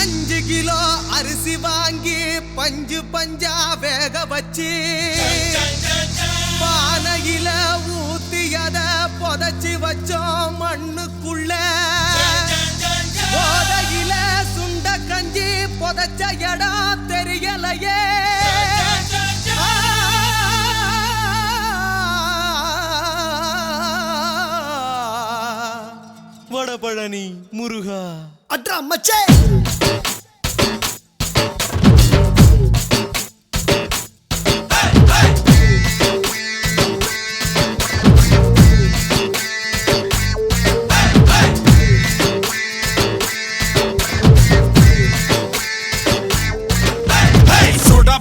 5 kilo அரிசி வாங்கி பஞ்சு பஞ்சா வேக வச்சு பானையில ஊத்தியத புதைச்சி வச்சோம் மண்ணுக்குள்ள போதையில சுண்ட கஞ்சி புதைச்ச இடம் தெரியலையே வடபழனி முருகா அட்ரா மச்சே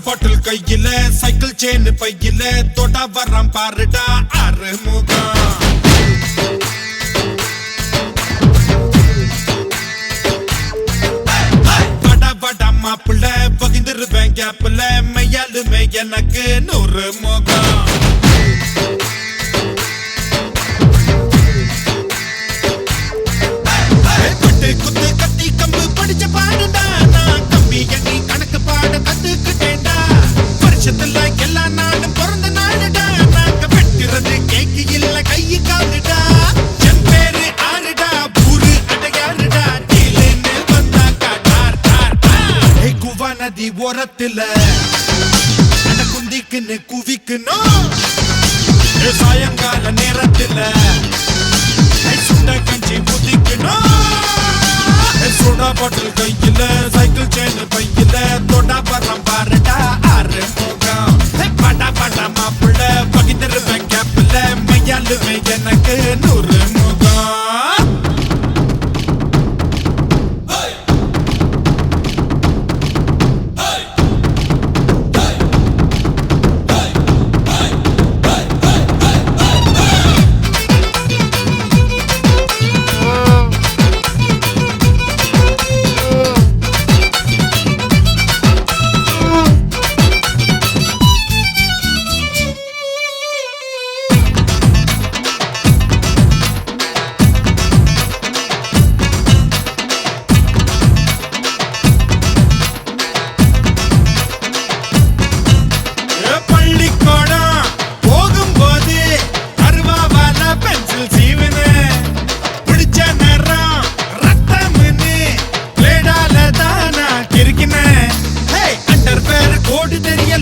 பாட்டில் கையில சைக்கிள் செயின் பையில தொட்டா வர்றான் பாருடா அறுமுகம் மாப்பிள்ள பகிர்ந்துருவேன் கேப்ல மையாலுமே எனக்கு 100 முகம் பட்டு குத்து கத்தி கம்பு படிச்ச பாடுடா நான் கம்பி எண்ணி கணக்கு பாட கத்துக்கிட்டேன்டா வருஷத்துல எல்லா நாளும் பிறந்த நாளுடா நாங்க வெட்டுறது கேக்கு இல்ல கையு காலுடா என் பேரு ஆறுடா பூரு அடையாறுடா டீலுன்னு வந்தாக்கா டார் டார் டார் குவா நதி ஓரத்துல அட குந்திக்குன்னு குவிக்கணும் சாயங்கால நேரத்துல சுண்ட கஞ்சி புதிக்கணும் சோடா பாட்டில் கையில சைக்கிள் செயின் பையில தொட்டா வர்றான் பாருடா அறுமுகம் படா படா மாப்பிள்ள பகிர்ந்துருவேன் கேப்ல மையாலுமே எனக்கு 100 முகம்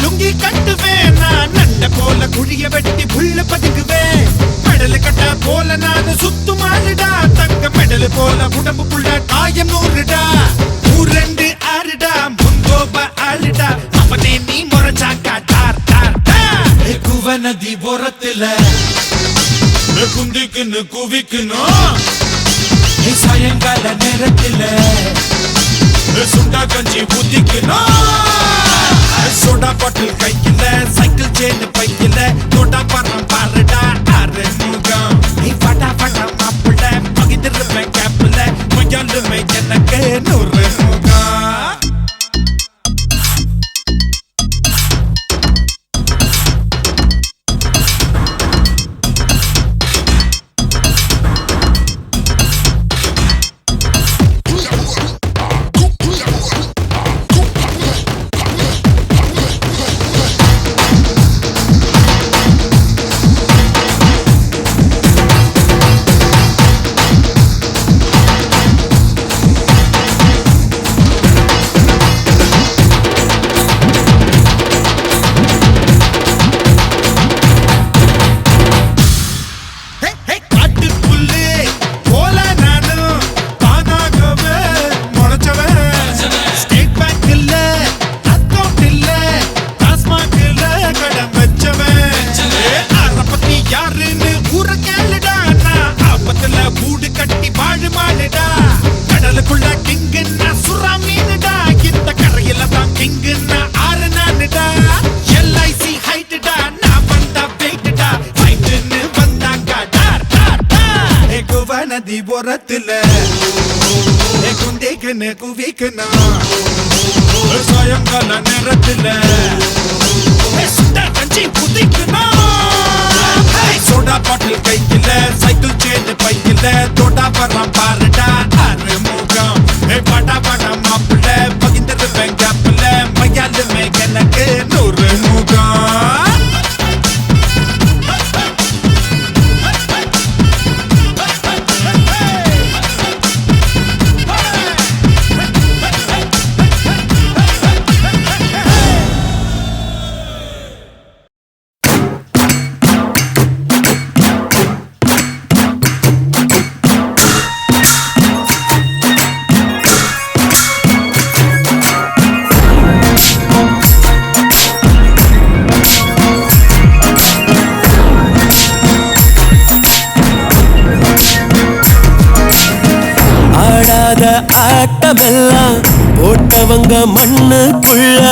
லுங்கி கட்டுவேன் நான் நண்ட போல குழிய வெட்டி புள்ள பதுக்குவேன் மெடல் கட்ட போல நான் சுத்துமாடுடா தங்க மெடல் போல உடம்பு புள்ள காயம் 100டா ஊரெண்டு ஆறுடா முங்கோப ஆளுடா அவனே நீ முறைச்சாக்கா டார் டார் டார் குவ நதி ஓரத்துல குந்திக்குன்னு குவிக்கணும் சாயங்கால நேரத்துல சுண்டா கஞ்சி புதிக்கணும் சோடா பாட்டில் கையில சைக்கிள் செயின் பையில தொட்டா பரம் பாருடா அறுமுகம் படா படா மாப்பிள்ள பகிர்ந்துருவேன் கேப்ல மையாலுமே எனக்கு 100 முகம் நதி ஓரத்துல குந்திக்குன்னு குவிக்கணும் சாயங்கால நேரத்துல சுண்டா கஞ்சி புதிக்கணும் சோடா பாட்டில் கையில சைக்கிள் செயின் பையில தொட்டா வர்றான் பாருடா அறுமுகம் படா படா மாப்பிள்ள ஆடாத ஆட்டமெல்லாம் போட்டவங்க மண்ணுக்குள்ள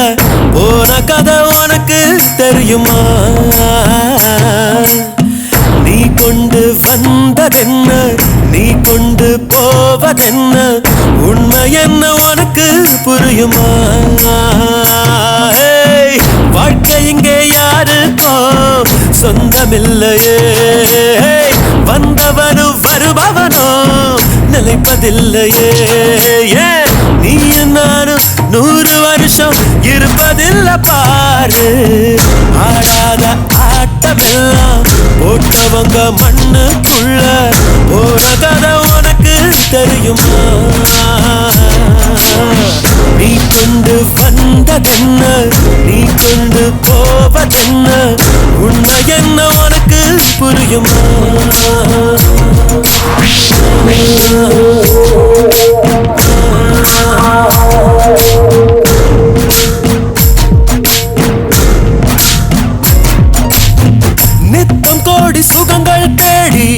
போன கதை உனக்கு தெரியுமா? நீ கொண்டு வந்ததென்ன, நீ கொண்டு போவதென்ன, உண்மை என்ன உனக்கு புரியுமா? வாழ்க்கை இங்கே யாருக்கும் சொந்தமில்லையே, வந்தவனு வருபவனோ நிலைப்பதில்லையே. ஏன் நீயும் நானும் 100 வருஷம் இருப்பதில்லை பாரு. ஆடாத ஆட்டமெல்லாம் போட்டவங்க மண்ணுக்குள்ள போன கதை உனக்கு தெரியுமா? நீ கொண்டு வந்ததென்ன, நீ கொண்டு போவதென்ன, உண்மை என்ன உனக்கு புரியுமா? நித்தம் கோடி சுகங்கள் தேடி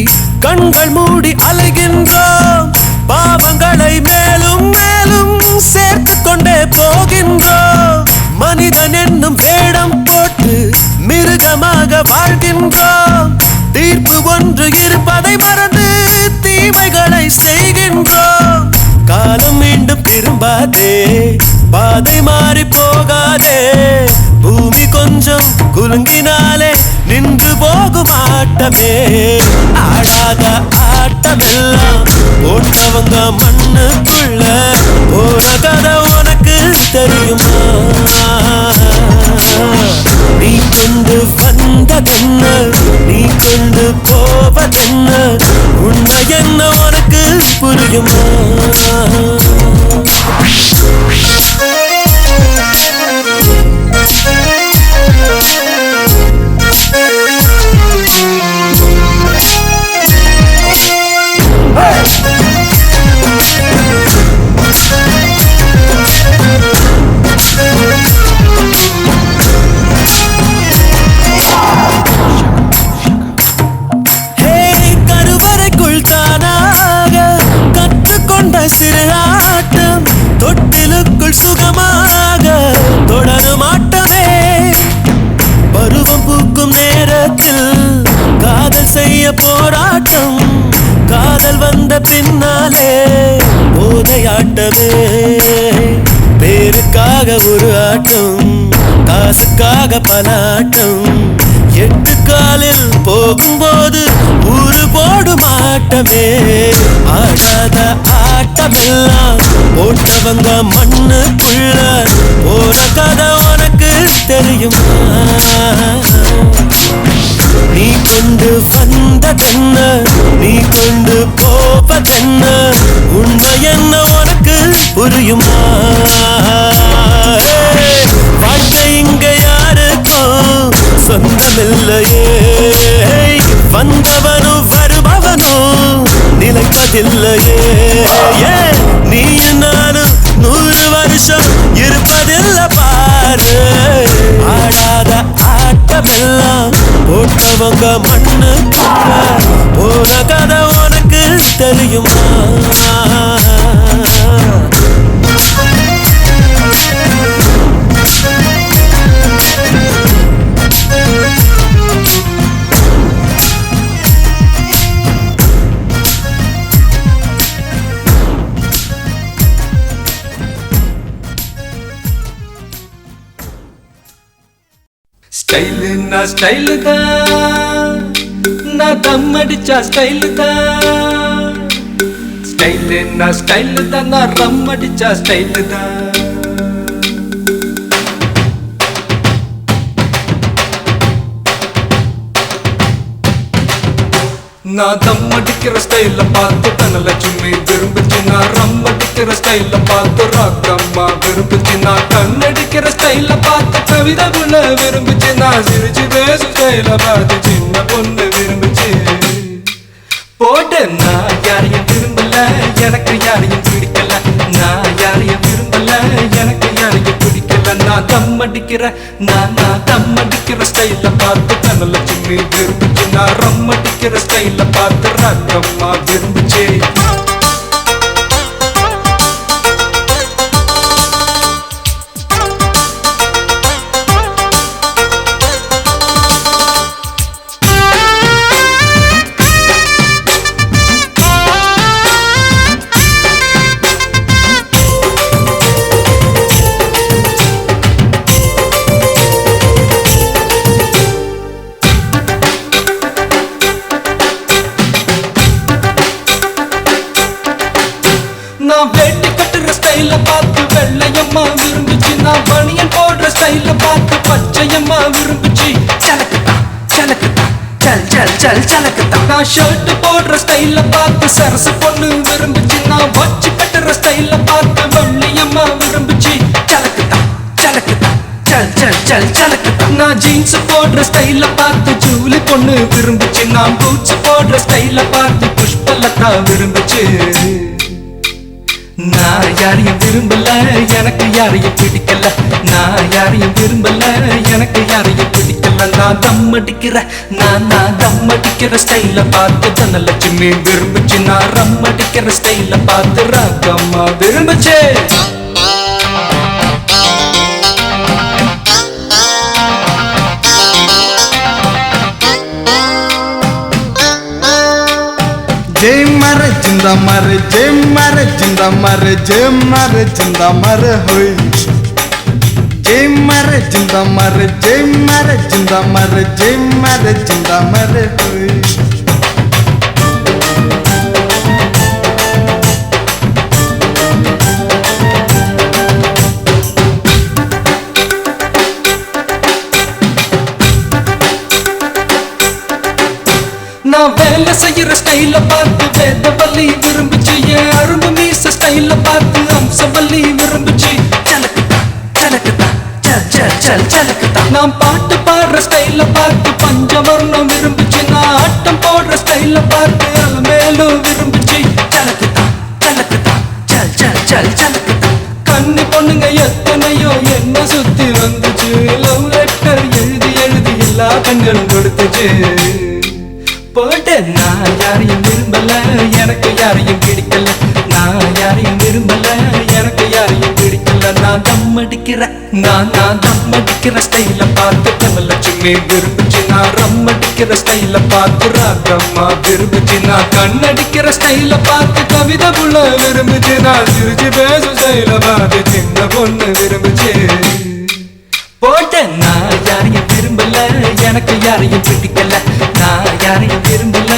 கண்கள் மூடி அலைகின்றோம், பாவங்களை மேலும் மேலும் சேர்த்து கொண்டே போகின்றோம். மனிதன் என்னும் வேடம் போட்டு மிருகமாக வாழ்கின்றோம். தீர்ப்பு ஒன்று இருப்பதை மறந்து தீமைகளை செய்கின்றோம். காலம் மீண்டும் திரும்பாதே, பாதை மாறி போகாதே. பூமி கொஞ்சம் குலுங்கினாலே நின்று போகும் ஆட்டமே. ஆடாத ஆட்டமெல்லாம் போட்டவங்க மண்ணுக்குள்ள போன கதை உனக்கு தெரியுமா? நீ கொண்டு வந்ததென்ன, நீ கொண்டு போவதென்ன, உண்மை என்ன உனக்கு புரியுமா? சிறு ஆட்டம் தொட்டிலுக்குள் சுகமாக தொடரும் ஆட்டமே. பருவம் பூக்கும் நேரத்தில் காதல் செய்ய போராட்டம், காதல் வந்த பின்னாலே போதையாட்டமே. பேருக்காக ஒரு ஆட்டம், காசுக்காக பல ஆட்டம். 8 காலில் போகும்போது ஊரு போடும் ஆட்டமே. ஆடாத ஆட்டமெல்லாம் போட்டவங்க மண்ணுக்குள்ள போன கதை உனக்கு தெரியுமா? நீ கொண்டு வந்ததென்ன, நீ கொண்டு போவதென்ன, உண்மை என்ன உனக்கு புரியுமா? வாழ்க்கை இங்க யாருக்கும் சொந்தமில்லையே, வந்தவனு வருபவனோ நிலைப்பதில்லையே. நீயும் நானும் 100 வருஷம் இருப்பதில்லை பாரு. ஆடாத ஆட்டமெல்லாம் போட்டவங்க மண்ணுக்குள்ள போன கதை உனக்கு தெரியுமா? ஸ்டைலுன்னா ஸ்டைலு தான், நான் தம் அடிச்சா ஸ்டைலு தான். ஸ்டைலுன்னா ஸ்டைலு தான், நான் ரம் அடிச்சா ஸ்டைலு தான். நான் தம் அடிக்கிற ஸ்டைல பார்த்து தனலட்சுமி விரும்புச்சு, நான் ரம் அடிக்கிற ஸ்டைல பார்த்து ராக்கம்மா விரும்புச்சு, நான் கண்ணடிக்கிற ஸ்டைல பார்த்து கவிதை புள்ள விரும்புச்சு, நான் சிரிச்சு பேசும் ஸ்டைல பார்த்து சின்ன பொண்ணு விரும்புச்சு. போட்டு நான் யாரையும் விரும்பல, எனக்கு யாரையும் பிடிக்கல. நான் யாரையும் விரும்பல, எனக்கு யாரையும் பிடிக்கல. நான் தம் அடிக்கிற நான் தம் அடிக்கிற ஸ்டைல பார்த்து தனலட்சுமி விரும்புச்சு, நான் ரம் அடிக்கிற ஸ்டைல பார்த்து ராக்கம்மா விரும்புச்சு. நான் வேட்டி கட்டுற ஸ்டைல பார்த்து வெள்ளையம்மா விரும்பிச்சு, நான் பனியன் போடுற ஸ்டைல பார்த்து பச்சையம்மா விரும்பிச்சு. சலக்குதா சலக்குதா சல் சல் சல் சலக்குதா. நான் ஷர்ட் போடுற ஸ்டைல பார்த்து சரசு பொண்ணு விரும்பிச்சு, நான் வச்சு கட்டுற ஸ்டைல பார்த்து வெள்ளையம்மா விரும்பிச்சு. சலக்குதா சலக்குதா சல் சல் சல் சலக்குதா. நான் ஜீன்ஸ் போடுற ஸ்டைல பார்த்து ஜூலி பொண்ணு விரும்பிச்சு, நான் பூட்ஸ் போடுற ஸ்டைல பார்த்து புஷ்பலதா விரும்பிச்சு. நான் யாரையும் விரும்பல, எனக்கு யாரையும் பிடிக்கல. நான் யாரையும் விரும்பல, எனக்கு யாரையும் பிடிக்கல. நான் தம் அடிக்கிற நான் தம் அடிக்கிற ஸ்டைல பார்த்து தனலட்சுமி விரும்பிச்சு, நான் ரம் அடிக்கிற ஸ்டைல பார்த்து ராகம்மா விரும்பிச்சு. जय मर जिंदा मर जय मर जिंदा मर जय मर जिंदा मर होय जय मर जिंदा मर जय मर जिंदा मर जय मर जिंदा मर होय. நான் வேலை செய்யற ஸ்டைல பார்த்து வேதவல்லி விரும்பிச்சு, என் அரும்பு மீச ஸ்டைல பார்த்து அம்சவல்லி விரும்பிச்சு. சலக்குதா சலக்குதா சல் சல் சல் சலக்குதா. நான் பாட்டு பாடுற ஸ்டைல பார்த்து பஞ்சவர்ணம் விரும்பிச்சு, நான் ஆட்டம் போடுற ஸ்டைல பார்த்து அலமேலும் விரும்பிச்சு. சலக்குதா சலக்குதா சல் சல் சல் சலக்குதா. கண்ணி பொண்ணுங்க எத்தனையோ என்ன சுத்தி வந்துச்சு, லவ் லெட்டர் எழுதி எழுதி எல்லா கண்களும் கொடுத்துச்சு. போட்டு நான் யாரையும் விரும்பல, எனக்கு யாரையும் பிடிக்கல. நான் யாரையும் விரும்பல, எனக்கு யாரையும் பிடிக்கல. நான் தம் அடிக்கிற நான் தம் அடிக்கிற ஸ்டைல பார்த்து தனலட்சுமி விரும்பிச்சு, நான் ரம் அடிக்கிற ஸ்டைல பார்த்து ராகம்மா விரும்பிச்சு. நான் கண்ணடிக்கிற ஸ்டைல பார்த்து கவிதை புள்ள விரும்பிச்சு, நான் சிரிச்சு பேசும் ஸ்டைல பார்த்து சின்ன பொண்ணு விரும்பிச்சு. போட்ட நான் யாரையும் விரும்பல, எனக்கு யாரையும் பிடிக்கல. நான் யாரையும் விரும்பல,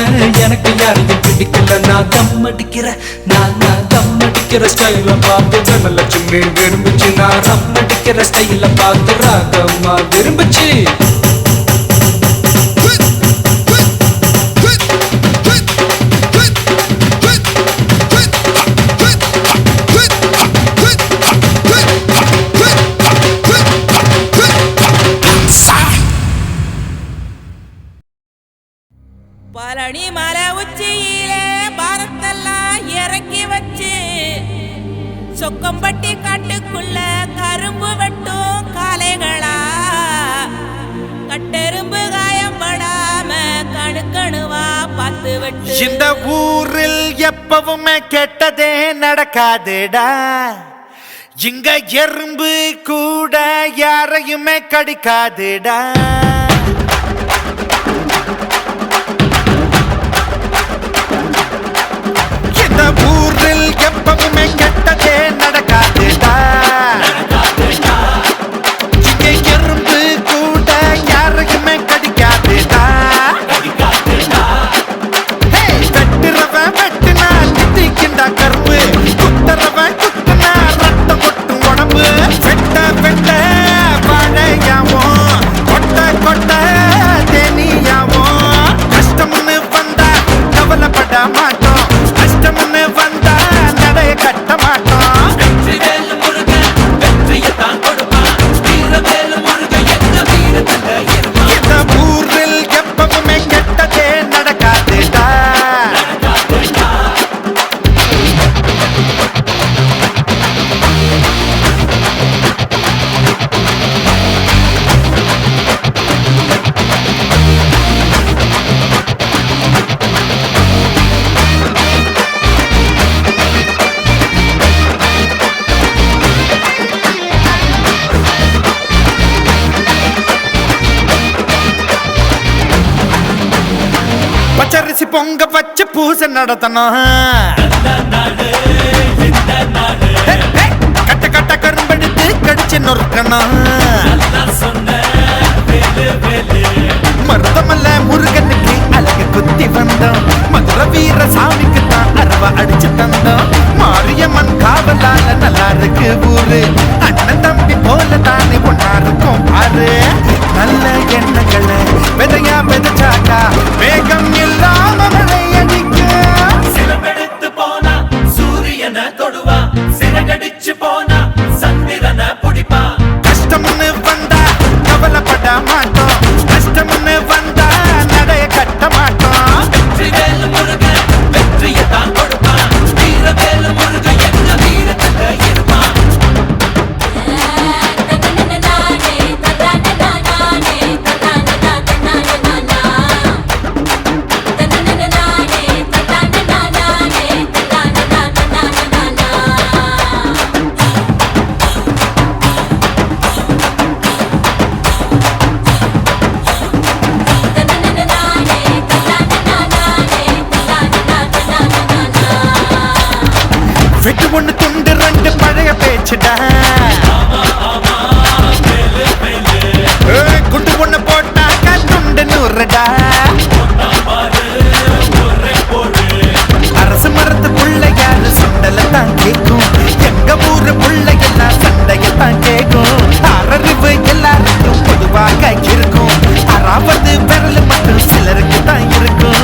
எனக்கு யாரையும் பிடிக்கல. நான் தம் அடிக்கிற நான் தம் அடிக்கிற ஸ்டைல பார்த்து தனலட்சுமி விரும்பிச்சு, நான் ரம் அடிக்கிற ஸ்டைல பார்த்து ராகம்மா விரும்பிச்சு. பழனி மலை உச்சியிலே பாரத்தெல்லாம் இறக்கி வச்சு, சொக்கம்பட்டி காட்டுக்குள்ள கரும்பு வெட்டும் காளைகளா, கட்டெரும்பு காயப்படாம கணுக்கணுவா பார்த்து வெட்டு. இந்த ஊரில் எப்பவுமே கெட்டதே நடக்காதுடா, இங்க எறும்பு கூட யாரையுமே கடிக்காதுடா. இந்த ஊரில் எப்பவுமே கெட்டதே நடக்காதுடா, இங்க எறும்பு கூட யாரையுமே கடிக்காதுடா. வெட்டுறவன் வெட்டுனா தித்திக்கிண்டா கரும்பு, குத்துறவன் குத்துனா ரத்தம் கொட்டும் உடம்பு. வெட்ட வெட்ட வாழையாவும் கொட்ட கொட்ட தேனியாவும். கஷ்டம்னு வந்தா கவலைப்பட மாட்டோம், கஷ்டம்னு வந்தா நடைய கட்ட மாட்டோம். இந்த ஊரில் எப்பவுமே கெட்டதே நடக்காதுடா. பச்சரிசி பொங்க வச்சு பூசை நடத்தணும், கட்ட கட்ட கரும்பெடுத்து கடிச்சு நொறுக்கணும். மருதமல்ல முருகனுக்கு அழகு குத்தி வந்தோம், மதுரை வீர சாமிக்கு தான் அருவா அடிச்சு தந்தோம். மாரியம்மன் ஊரு அண்ணன் தம்பி போல தானே ஒன்னா இருக்கும் பாரு நல்ல எண்ணங்களை விதையா விதைச்சாக்கா வேகம் இல்லாம மழை அடிக்கும் சிலம்பெடுத்து போனா சூரியனை தொடுவா சிறகடிச்சு போனா சந்திரனை பிடிப்பா கஷ்டம்னு வந்தா கவலைப்பட மாட்டோம் கஷ்டம்னு வந்தா நடைய கட்ட மாட்டோம் வெற்றி வேலு முருக வெற்றியை தான் கொடுப்பான் வீர வேலு முருக எங்க வீரத்துல இருப்பான் வெட்டு ஒண்ணு துண்டு ரெண்டு பழைய பேச்சுடா குண்டு ஒண்ணு போட்டாக்கா துண்டு நூறுடா அரசு மரத்து பிள்ளையாரு சுண்டல தான் கேக்கும் எங்க ஊரு பிள்ளையெல்லாம் சண்டைய தான் கேக்கும் அரறிவு எல்லாருக்கும் பொதுவாக இருக்கும் அறாவது விரல் மட்டும் சிலருக்கு தான் இருக்கும்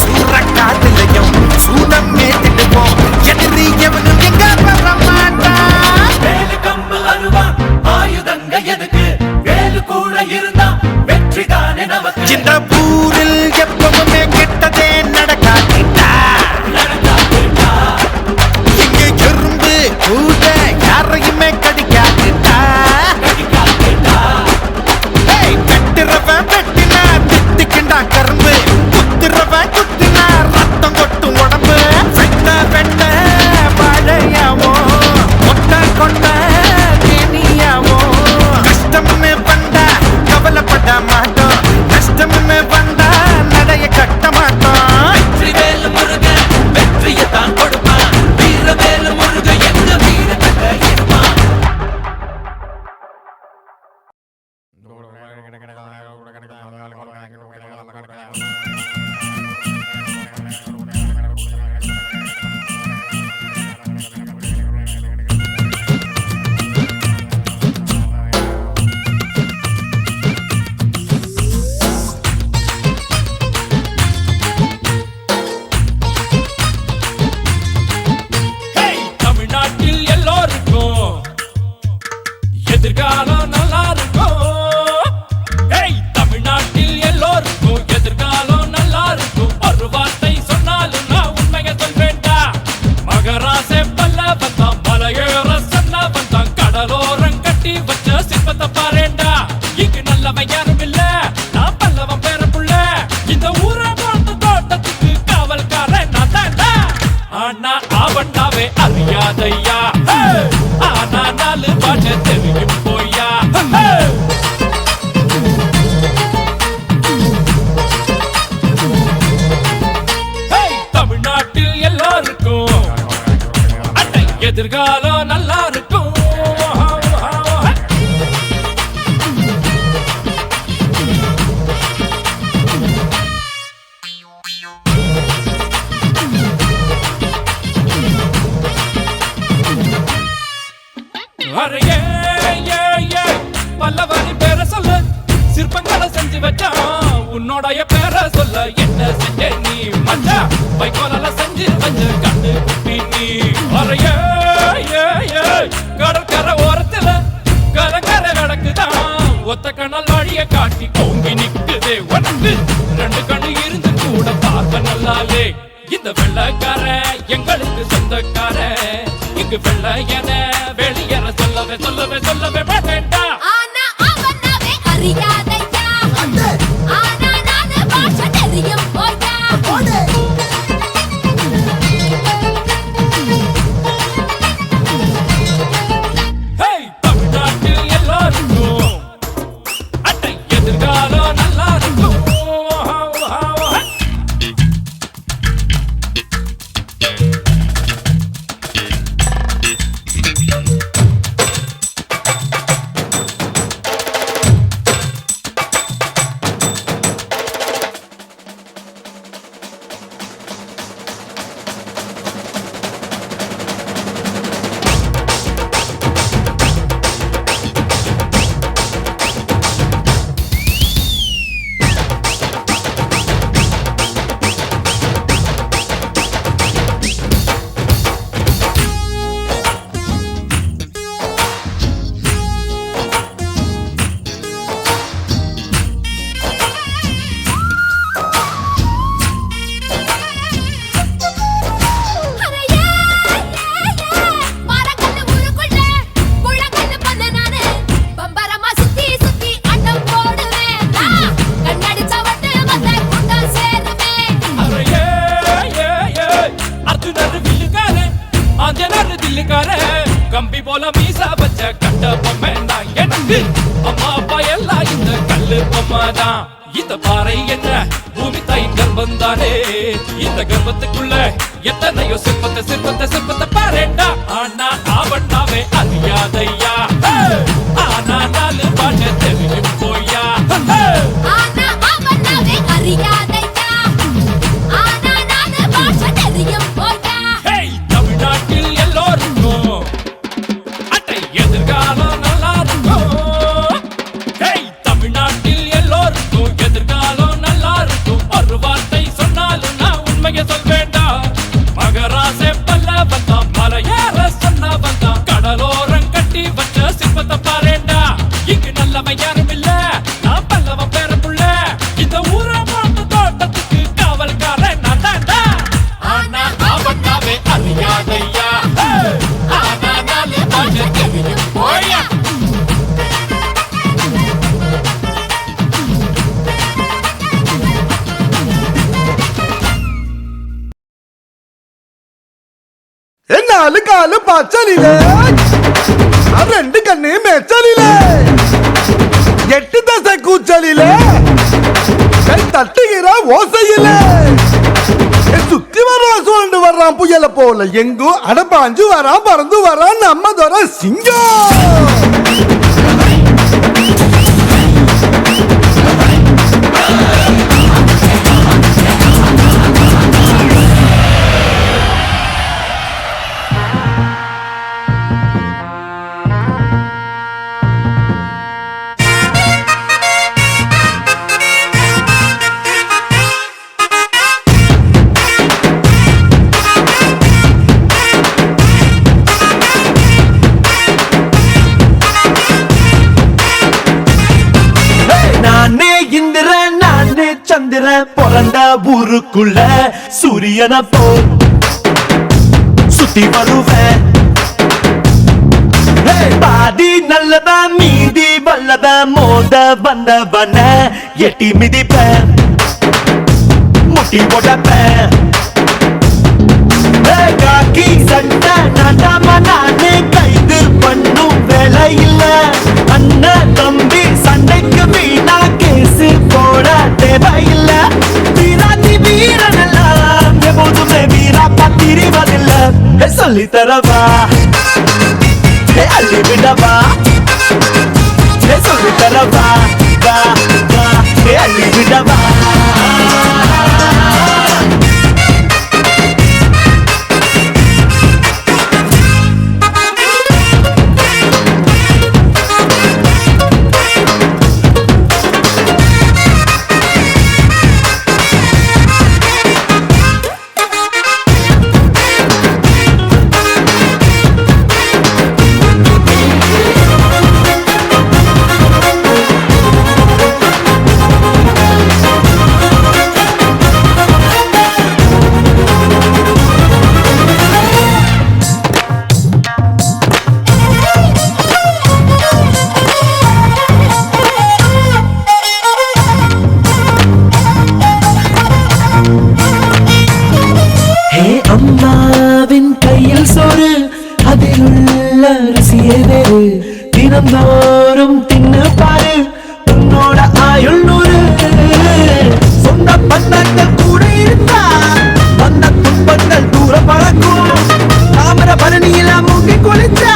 சூறக்காட்டிலையும் சூடம் ஏத்திடுவோம் எதிரி எவனும் எங்க வர மாட்டான் வேலு கம்பு அருவா ஆயுதங்க எதுக்கு வேலு கூட இருந்தா வெற்றி தானே நமக்கு இந்த ஊரில் எப்பவுமே கெட்டதே நடக்காதா இங்க எறும்பு கூட யாரையுமே கடிக்காதுடா கட்டுறவன் வெட்டினா திட்டிக்கிண்டா கரும்பு குத்துறவன் குத்தினா ரத்தம் கொட்டும் உடம்பு வெட்ட வெட்ட வாழையாவோ கொட்ட கொட்ட தேனியாவோ கஷ்டம்னு வந்தா கவலைப்பட மாட்டோம் கஷ்டம்னு வந்தா நடைய கட்ட மாட்டோம் வெற்றி வேலு முருக வெற்றியை தான் கொடுப்பான் வீர வேலு முருக எங்க வீரத்துல இருப்பான் தமிழ்நாட்டில் எல்லோருக்கும் எதிர்காலம் நல்லா இருக்கும் தமிழ்நாட்டில் எல்லோருக்கும் எதிர்காலம் நல்லா இருக்கும் ஒரு வார்த்தை சொன்னாலும் நான் உண்மையை சொல்வேண்டா மகராசே பல்லவன் தான் மலையேற சொன்னவன் தான் கடலோரம் கட்டி வச்ச சிற்பத்தை பாருண்டா இங்கு நல்லவன் யாரும் இல்ல நான் பல்லவன் பேர புள்ள இந்த ஊரை பார்த்த தோட்டத்துக்கு காவல்காரன் நான் தாண்டா ஆனா ஆவட்டாவே அறியாதையா ஆனா நாலு பாட்டு தெரியும் போயா தமிழ்நாட்டில் எல்லாருக்கும் அட்டை எதிர்காலம் நல்லா இருக்கும் பல்லவனி பேர சொல்ல சிற்பங்களை செஞ்சு வச்சா உன்னோடைய பேர சொல்ல என்ன செஞ்ச நீ மச்சா வைக்கோலால செஞ்சு வச்சு கண்டு குட்டி நீ அறைய கடற்கரை ஓரத்துல கலக்கரை நடக்குதான் ஒத்த கண்ணால் வழிய காட்டி ஓங்கி நிக்குதே உனக்கு ரெண்டு கண்ணு இருந்து கூட பார்க்க நல்லாலே இந்த வெள்ளக்கார எங்களுக்கு சொந்தக்கார இங்கு வெள்ள என வெளியேற சொல்லவே மாட்டேன்டா ஆனா அவனாவே அறியாதையா ஆனா நானு பாஷை தெரியும் போயா தமிழ்நாட்டில் எல்லாருக்கும் அட்டை எதிர்காலம் நல்லா இருக்கும் கம்பி போல மீசா வச்ச கட்ட பொம்மை நான் எனக்கு அம்மா அப்பா எல்லாம் இந்த கல்லு பொம்மைதான் இந்த பாறை என்ன பூமி தாய் கர்ப்பம் தானே இந்த கர்ப்பத்துக்குள்ள எத்தனையோ சிற்பத்தை பாருடா ஆனா ஆவண்ணாவே அறியாதையா ஆனா நாலு பாட்டு தெரியும் போயா ஆனா அவனாவே அறியாதையா ஆனா நானு பாஷை தெரியும் போயா தமிழ்நாட்டில் எல்லோருக்கும் அட்டை எதிர்காலம் நல்லா இருக்கும் தமிழ்நாட்டில் எல்லோருக்கும் எதிர்காலம் நல்லா இருக்கும் ஒரு வார்த்தை சொன்னாலும் நான் உண்மையை சொல்வேண்டா மகராசே பல்ல வந்தான் மலையேற சொன்ன வந்தான் கடலோரம் கட்டி வச்ச சிற்பத்தை பாருண்டா இங்கு நல்லவன் யாரும் இல்ல நான் பல்லவன் பேர புள்ள இந்த ஊரை மாட்டு தோட்டத்துக்கு காவல்காரன் நான் தாண்டா ஆனா அவனாவே அறியாதையா ஆனா நாலு பாட்டு தெரியும் போயா നാല് കാല് പച്ചലിലെ രണ്ട് കണ്ണ് മെച്ചലിലെ 8 தசை கூச்சலிலே கை தட்டுகிற ஓசையிலே சுத்தி வர்றான் சுழண்டு வர்றான் புயல போல எங்கும் அடப்பாஞ்சு வரான் பறந்து வரான் நம்ம தர சிங்கம் சந்திரன் பிறந்த ஊருக்குள்ள சூரியனை போல் சுத்தி வருவேன் பாதி நல்லவன் மீதி வல்லவன் மோத வந்தவன எட்டி மிதிப்பேன் முட்டி போட்டப்பேன் காக்கி சட்டை நாட்டாம நானே கைது பண்ணும் வேலை இல்ல அண்ணன் தம்பி சண்டைக்கு வீணா கேசு போட தேவையில்ல வீராதி வீரனெல்லாம் எப்போதுமே வீரா பத்திரிவதில்ல சொல்லி தரவா அள்ளி விடவா சொல்லி தரவா அள்ளி விடவா அம்மாவின் கையில் சோறு அதில் உள்ள ருசியே வேறு தினந்தோறும் தின்னு பாரு உன்னோட ஆயுள் 100 சொந்த பந்தங்கள் கூட இருந்தா வந்த துன்பங்கள் தூர பழக்கும் தாமர பரணியில மூங்கி குளிச்சா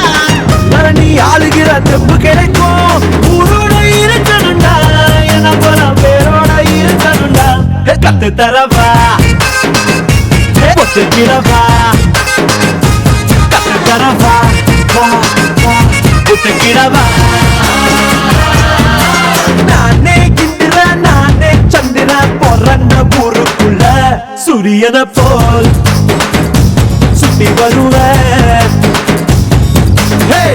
பரணி ஆளுகிற தெம்பு கிடைக்கும் ஊரோட இருக்கணுண்டா என போல பேரோட இருக்கணுண்டா கத்து தரவா ஒத்துக்கிறவா கத்துக்கிறவா ஒத்துக்கிறவா நானே இந்திர நானே சந்திர பிறந்த ஊருக்குள்ள சூரியனை போல் சுத்தி வருவேன் Hey!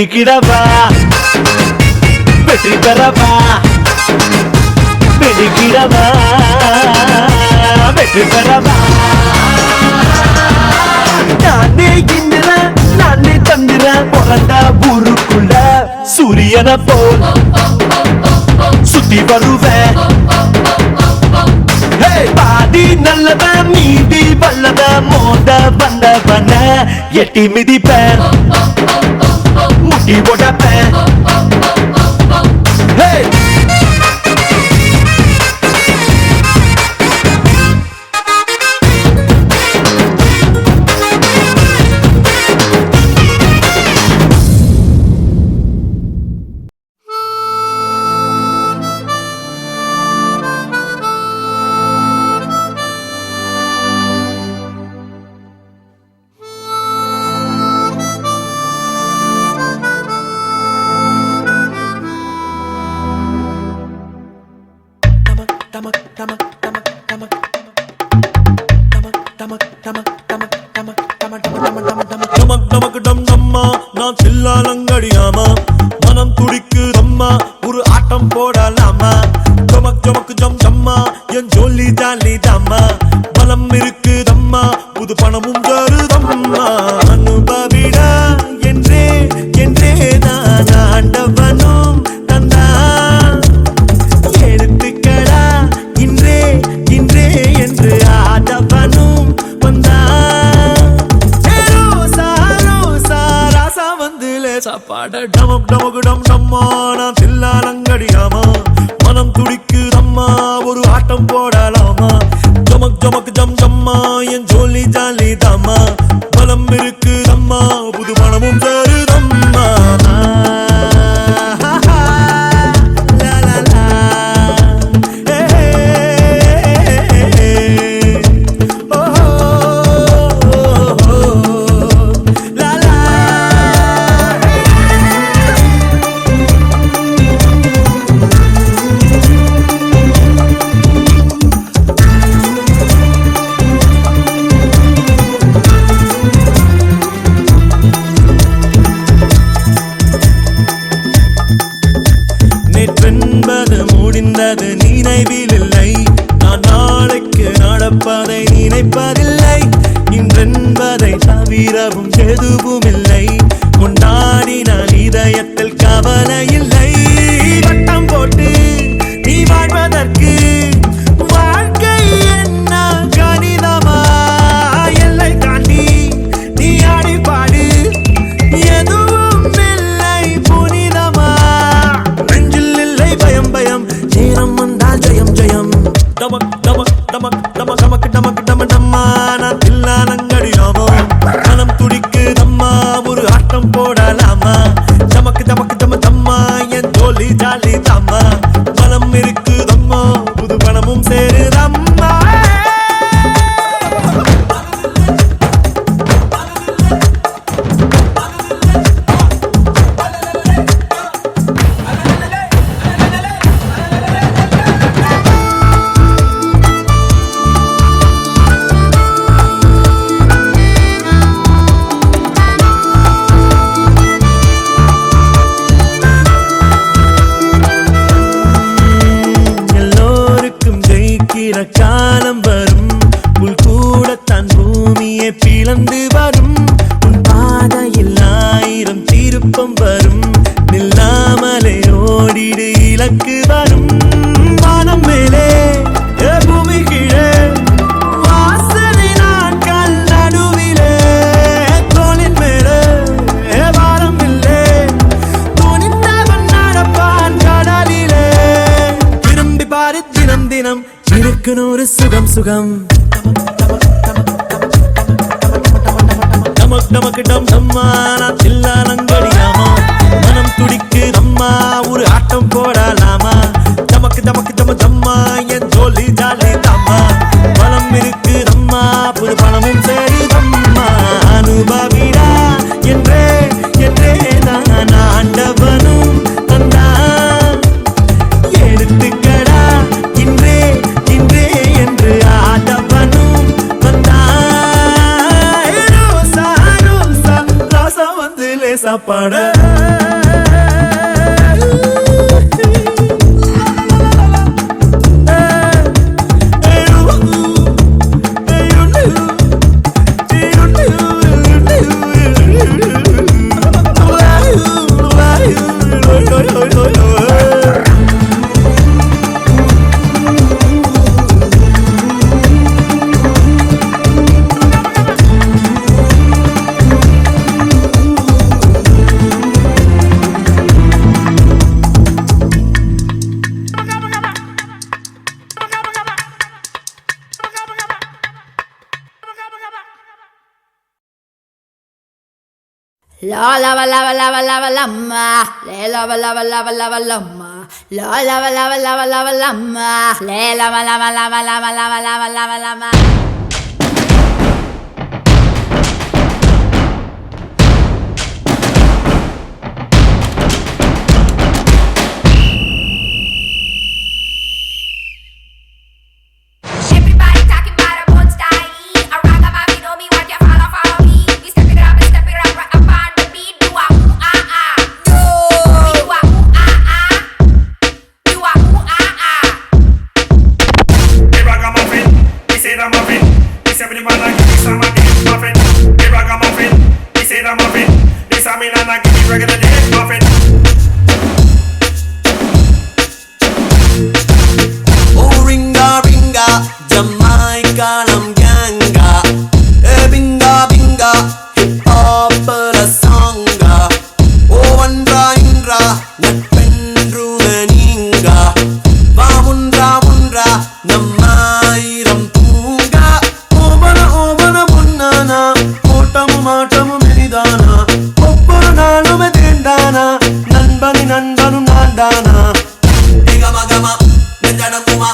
பிடிக்கிடவா வெற்றி பெறவா பிடிக்கிடவா வெற்றி பெறவா நானே இந்திரன் நானே தந்திரன் பிறந்த ஊருக்குள்ள சூரியனை போல் சுத்தி வருவேன் பாதி நல்லவன் மீதி வல்லவன் மோத வந்தவன எட்டி மிதிப்பேன் முட்டி போடப்பேன் நான் சில்லாலங்கடியாமா மனம் துடிக்குதம்மா ஒரு ஆட்டம் போடலாமா ஜமக் ஜமக்கு ஜம் ஜம்மா என் ஜோலி ஜாலி தாம்மா பலம் இருக்குதம்மா புது பணமும் தருதம்மா அனுபவிடா என்றே என்றே தான் ஆண்டவனும் தந்தா எடுத்துக்கடா இன்றே இன்றே என்று ஆதவனும் வந்தா சாப்பாட டமக் டமக்கு டம் டம்மா நான் சில்லாலங்கடியாமா மனம் துடிக்குதம்மா ஒரு ஆட்டம் போடலாமா ஜமக் ஜமக்கு ஜம் ஜம்மா என் ஜோலி ஜாலி தாம்மா பலம் இருக்குதம்மா புது பணமும் தருதம்மா நேற்றென்பது முடிந்தது நினைவில் இல்லை நான் நாளைக்கு நடப்பதை நினைப்பதில்லை இன்றென்பதை தவிரவும் எதுவும் இல்லை கொண்டாடி நான் இதயத்தில் கவலை இல்லை வட்டம் போட்டு நீ வாழ்வதற்கு வாழ்க்கை என்ன கணிதமா எல்லை தாண்டி நீ ஆடி பாடு எதுவும் இல்லை புனிதமா பயம் பயம் நேரம் வந்தால் ஜெயம் ஜெயம் டமக் டமக் டமக் டமக் டமக் டமக் டம டம்மா நான் தில்லாலங்கடியாமா மனம் துடிக்குதம்மா ஒரு ஆட்டம் போடலாமா டமக்கு டமக்கு டம டம்மா என் ஜோலி ஜாலி தாம்மா பலம் இருக்குதம்மா புது பணமும் சேருதம்மா காலம் வரும் புல் கூடத்தான் பூமியை பிளந்து வரும் உன் பாதையில் 1000 திருப்பம் வரும் நில்லாமலே ஓடிடு இலக்கு வரும் வானம் மேலே பூமி கீழே வாசனை நாட்கள் நடுவிலே தோளின் மேலே வாரம் இல்லை துணிந்தவன் நடப்பான் கடலிலே திரும்பி பாரு தினம் தினம் இருக்கு நூறு சுகம் சுகம் டமக் டமக்கு டம் டம்மா நான் சில்லாலங்கடியாமா மனம் துடிக்குதம்மா ஒரு ஆட்டம் போடலாமா டமக்கு டமக்கு டம டம்மா என் ஜோலி ஜாலி தாம்மா பலம் இருக்குதம்மா புது பணமும் சேருதம்மா அனுபவிடா என்றே என்றே தான் ஆண்டவனும் தந்தா எடுத்துக்கடா இன்றே இன்றே என்று ஆதவனும் வந்தா ரோசா ரோசா ராசா வந்து லேசா பாட La lava lava lava lava lamma, le lava lava lava lava lamma, la lava lava lava lava lamma, le lava lava lava lava lava lava lava lava. Everybody talking about a one style. I rock about me, know me, what you follow me. We step it up, right up on the beat. Do a ooh ah ah. Do a ooh ah ah. Do a ooh ah ah. The ragamuffin, he say the muffin. This everybody like this a muffin. The ragamuffin, he say the muffin. This a me and I give me regular day muffin. Oh ringa ringa, Jamaica nam ganga. Binga binga, hip hop la songa. Oh andra indra, natpendru meninga. Va undra undra, namairam tunga. Oh bana munnana, otamu maatamu menidana. Opporu naalume tendana, nanbanu nandana. Gama gama, nenjana guma,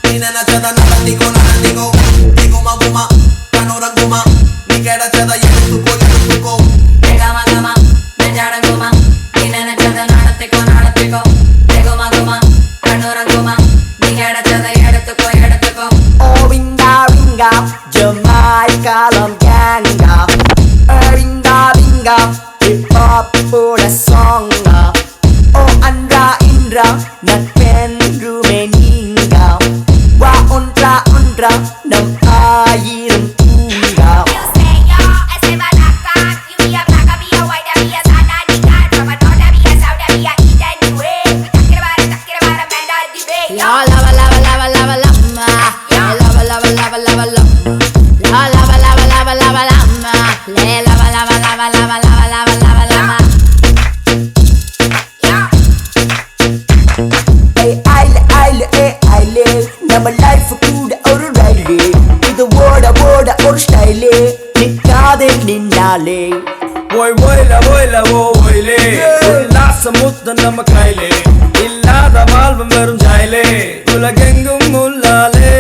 ninana chada nalandigo nalandigo, diguma guma, kanora guma, nikeda chada yedutuko. Gama gama, nenjana guma, ninana chada nalatiko nalatiko, guma guma, kanora guma, nikeda chada yedutuko. Oh ringa ringa, Jamaica lam ganga. Ringa ringa, hip hop la songa. Oh andra indra, natpendru meninga. Wa undra nam ayiram tunga. You say yo, ese balaka. You be a black, I be a white, I be a sana, nigga. From a north, I be a south, I be a east and west. We talking about it, man, that debate. La lava lava lava lava lama. La lava lava lava lava lama. La lava lava lava lava lama. Le lava lava lava lava lava lava lava lama. Aile நம்ம life கூட ஒரு ரயிலே இது ஓட ஒரு ஸ்டைலே நிக்காதே நின்னாலே ஓயிலே உல்லாசம் முத்த நம்ம கையிலே இல்லாத வாழ்வம் வெறும் ஜாயிலே உலகெங்கும் முல்லாலே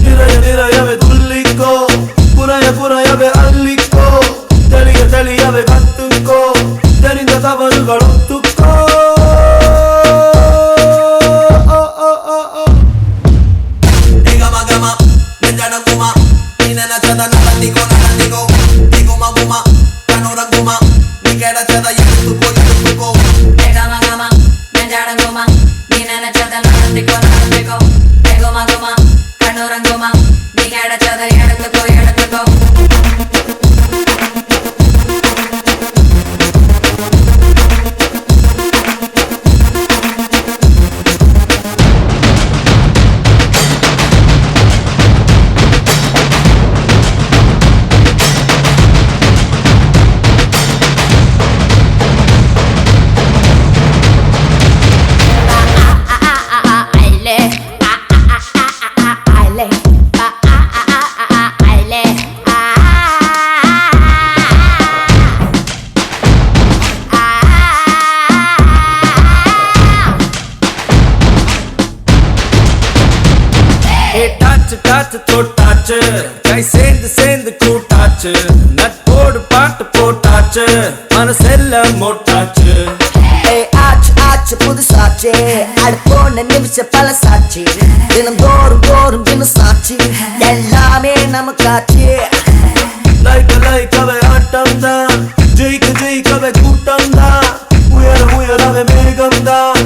நிறையவே துள்ளிக்கோ குறையவே அள்ளிக்கோ தெளியவே கத்துக்கோ தெரிந்த தவறுகள் ஒத்துக்கோ gama nenjana guma ninana chada nalandigo diguma guma kanora guma nikeda chada yedutuko gama gama nenjana guma ninana chada nalandigo guma guma kanora guma nikeda chada yedutuko டாச்சு தொட்டாச்சு கை சேர்ந்து கூட்டாச்சு நட்போடு பாட்டு போட்டாச்சு மனசெல்ல மோட்டாச்சு ஆச்சு புதுசாச்சு அடுப்போன நிமிஷம் பல சாட்சி தினம் தோறும் தினம் சாட்சி எல்லாமே நமக்காச்சு லைக்கவே ஆட்டம் தான் ஜெயிக்கவே கூட்டம் தான் உயரவே மேகம் தான்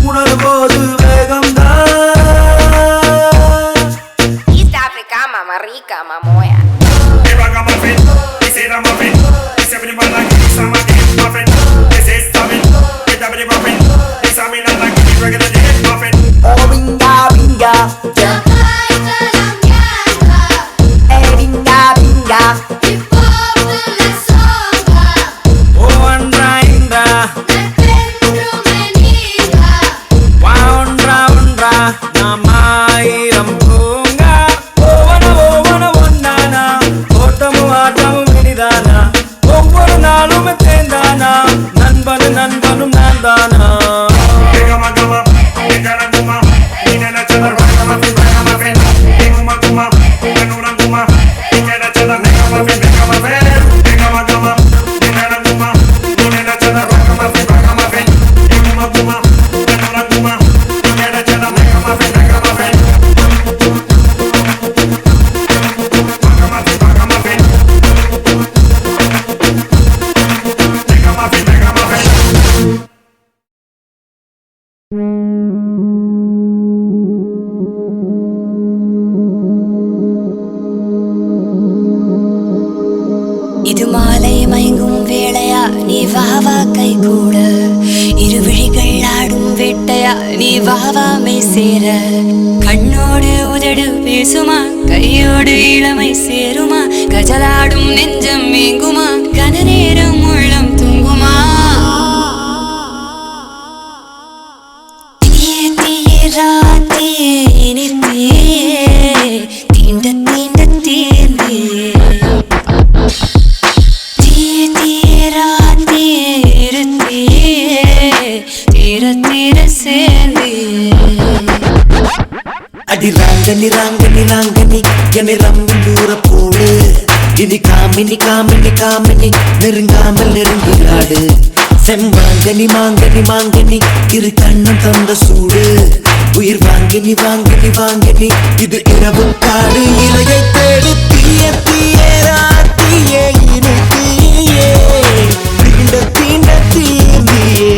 உணரும் போது வேகம் தான் Mama rica, mamoya. The ragamuffin, he say the muffin. This everybody like this a muffin. This is stuffing, get the muffin. This a me and I give me regular day muffin. Oh ringa ringa, Jamaica lam ganga. Ringa ringa, hip hop la songa. Oh andra indra, natpendru meninga. Wa undra namairam tunga. Oh wana onnana, otamu aatamu menidana. Ovvoru naalum மாலை கூட இரு விழிகள் ஆடும் வேட்டையா நீ வாவாமை சேர கண்ணோடு உதடு பேசுமா கையோடு இளமை சேருமா கஜலாடும் நெஞ்சம் மேங்குமா கன நேரம் உள்ளம் தூங்குமா தீய தீய ராத்தியே இனித்தே தீண்ட தீண்ட தீர்ந்தே தீய தீய ராத்தியே இருத்தே தீர தீர சேர்ந்தே அடி ராங்கனி ராங்கனி ராங்கனி என்னை ரம்பில் தூர போடு இனி காமினி காமினி காமினி நெருங்காமல் நெருங்கிடாடு செம்மாங்கனி மாங்கனி மாங்கனி இரு கண்ணம் தந்த சூடு உயிர் வாங்கினி வாங்கினி வாங்கினி இது இரவு காடு இலையை தேடு தீய தீய ராத்தியே இரு தீயே தீண்ட தீண்ட தீர்ந்தியே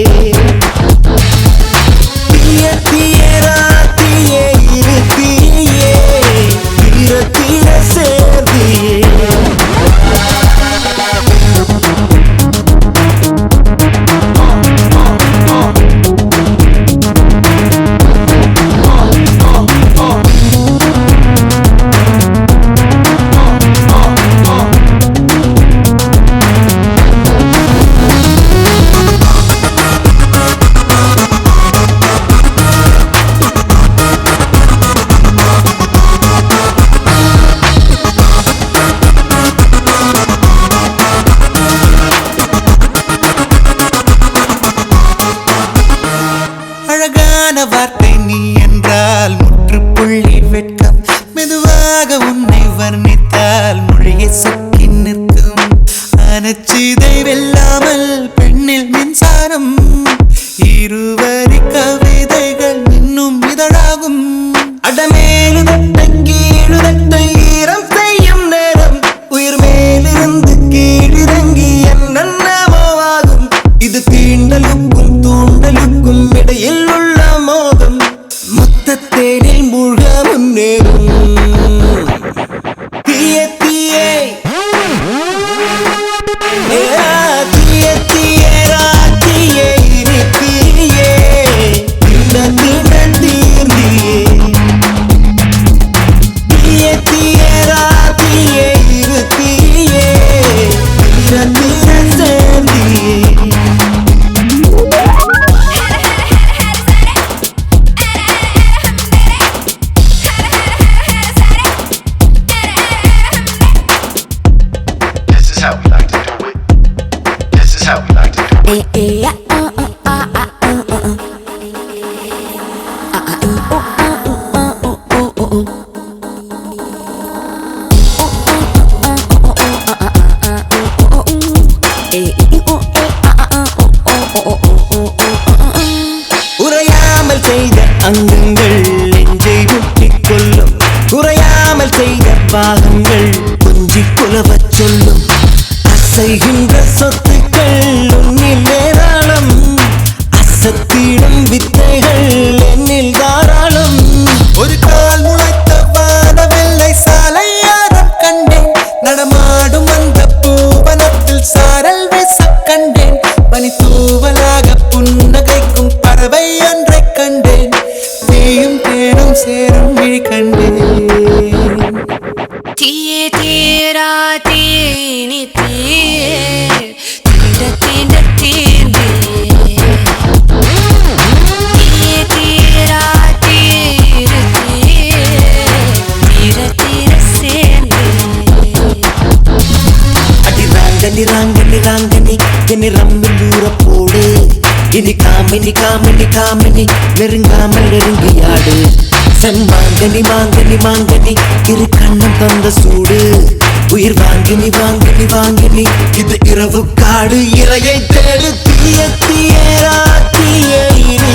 தீய தீய ராத்தியே இரு தீயே தீர தீர சேர்ந்தியே அழகான வார்த்தை நீ என்றால் முற்றுப்புள்ளி வெட்கம் மெதுவாக உன்னை வர்ணித்தால் மொழியை சொக்கி நிற்கும் அனச்சிதை வெல்லாமல் பெண்ணில் மின்சாரம் இருவரி கவிதைகள் இன்னும் இதழாகும் அடமேலுதட்டங்கீழுதட்டை ஈரம் செய்யும் நேரம் உயிர் மேலிருந்து கீழிறங்கி என்னென்னமோவாகும் இது தீண்டலுக்கும் தூண்டலுக்கும் இடையில் உள்ள மோகம் மொத்தத்தேனில் மூழ்க முன்னேறும் தீய தீயே தீய தீய ராத்தியே இரு தீயே தீண்ட தீண்ட தீர்ந்தியே தீய தீய ராத்தியே இரு தீயே தீர தீர சேர்ந்தியே This is how we like to do it. This is how we like to do it. உறையாமல் செய்த அங்கங்கள் நெஞ்சை முட்டிக் கொள்ளும் குறையாமல் செய்த பாகங்கள் கொஞ்சி குலவச் சொல்லும் அசைகின்ற சொத்துக்கள் உன்னில் ஏராளம் அசத்திடும் வித்தைகள் என்னில் தாராளம் ஒரு கால் முளைத்த வானவெல்லை சாலையாரம் கண்டேன் நடமாடும் அந்த பூவனத்தில் சாரல் வீச கண்டேன் பனி தூவலாக புன்னகைக்கும் பறவை ஒன்றை கண்டேன் தீயும் தேனும் சேரும் விழி கண்டேன் தீயே தீரா தீனி தீயே தீண்ட தீண்ட தீர்ந்தே தீயே தீரா தீர தீயே தீர தீர சேர்ந்தே அடி ராங்கனி ராங்கனி ராங்கனி என்னை ரம்பில் தூர போடு இனி காமினி காமினி காமினி நெருங்காமல் நெருங்கியாடு செம்மாங்கனி மாங்கனி மாங்கனி இரு கண்ணம் தந்த சூடு உயிர் வாங்கினி வாங்கினி வாங்கினி இது இரவு காடு இரையை தேடு தீய தீய ராத்தியே இனி